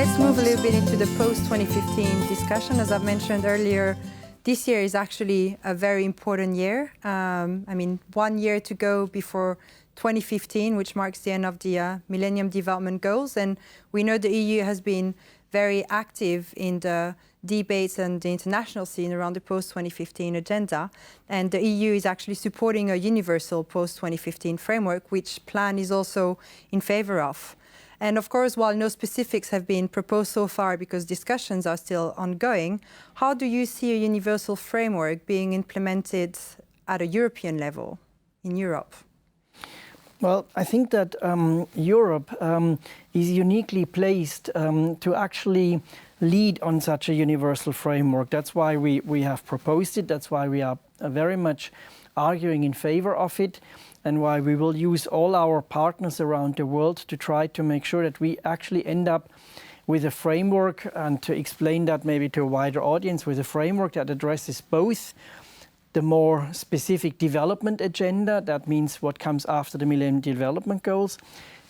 let's move a little bit into the post-2015 discussion. As I've mentioned earlier, this year is actually a very important year. 1 year to go before 2015, which marks the end of the Millennium Development Goals. And we know the EU has been very active in the debates and the international scene around the post-2015 agenda. And the EU is actually supporting a universal post-2015 framework, which plan is also in favor of. And of course, while no specifics have been proposed so far because discussions are still ongoing, how do you see a universal framework being implemented at a European level in Europe? Well, I think that Europe is uniquely placed to actually lead on such a universal framework. That's why we have proposed it. That's why we are very much arguing in favor of it, and why we will use all our partners around the world to try to make sure that we actually end up with a framework, and to explain that maybe to a wider audience, with a framework that addresses both the more specific development agenda, that means what comes after the Millennium Development Goals,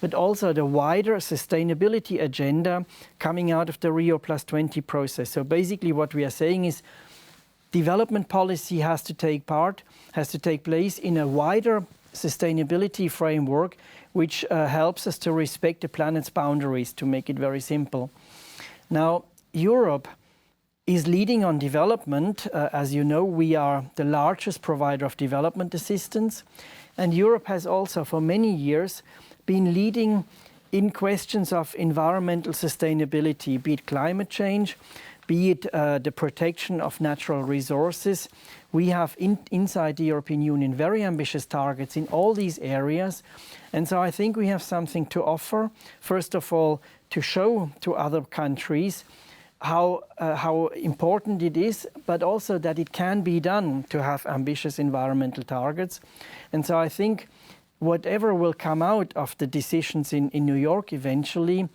but also the wider sustainability agenda coming out of the Rio+20 process. So basically what we are saying is development policy has to take place in a wider sustainability framework, which helps us to respect the planet's boundaries, to make it very simple. Now, Europe is leading on development. As you know, we are the largest provider of development assistance, and Europe has also for many years been leading in questions of environmental sustainability, be it climate change, be it the protection of natural resources. We have inside the European Union very ambitious targets in all these areas. And so I think we have something to offer. First of all, to show to other countries how important it is, but also that it can be done to have ambitious environmental targets. And so I think whatever will come out of the decisions in New York eventually,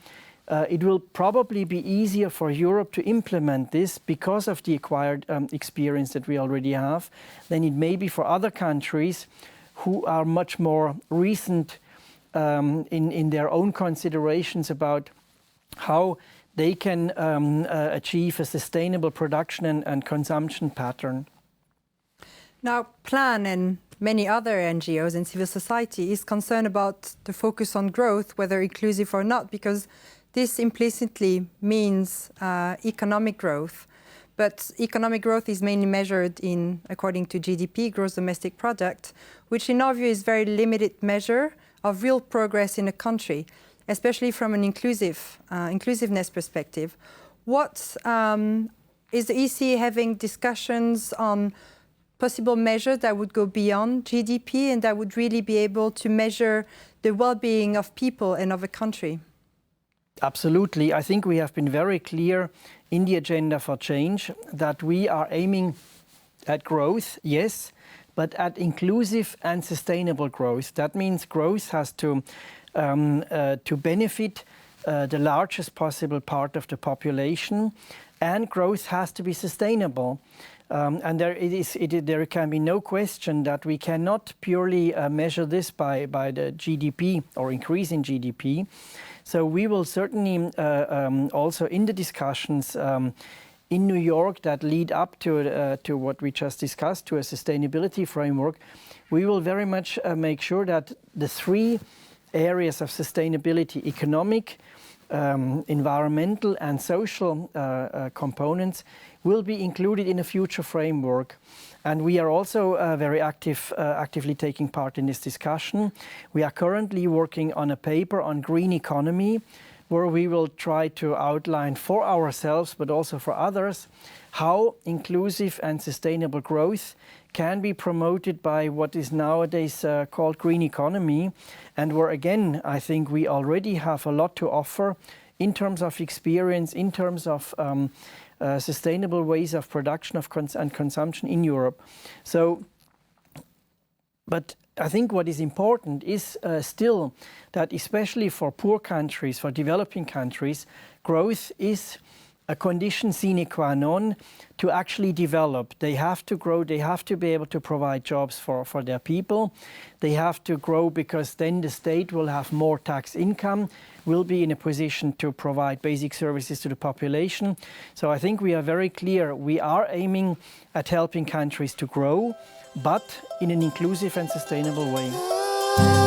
it will probably be easier for Europe to implement this because of the acquired experience that we already have than it may be for other countries who are much more recent in their own considerations about how they can achieve a sustainable production and consumption pattern. Now, PLAN and many other NGOs and civil society is concerned about the focus on growth, whether inclusive or not, because this implicitly means economic growth. But economic growth is mainly measured according to GDP, gross domestic product, which in our view is a very limited measure of real progress in a country, especially from an inclusiveness perspective. What is the EC having discussions on possible measures that would go beyond GDP and that would really be able to measure the well-being of people and of a country? Absolutely. I think we have been very clear in the agenda for change that we are aiming at growth, yes, but at inclusive and sustainable growth. That means growth has to benefit the largest possible part of the population, and growth has to be sustainable. And there can be no question that we cannot purely measure this by the GDP or increase in GDP. So we will certainly also in the discussions in New York that lead up to what we just discussed, to a sustainability framework, we will very much make sure that the three areas of sustainability, economic, environmental and social components, will be included in a future framework. And we are also very actively taking part in this discussion. We are currently working on a paper on green economy, where we will try to outline for ourselves, but also for others, how inclusive and sustainable growth can be promoted by what is nowadays called green economy, and where again I think we already have a lot to offer in terms of experience, in terms of sustainable ways of production and consumption in Europe. So, but I think what is important is still that, especially for poor countries, for developing countries, growth is a condition sine qua non to actually develop. They have to grow, they have to be able to provide jobs for their people. They have to grow because then the state will have more tax income, will be in a position to provide basic services to the population. So I think we are very clear. We are aiming at helping countries to grow, but in an inclusive and sustainable way.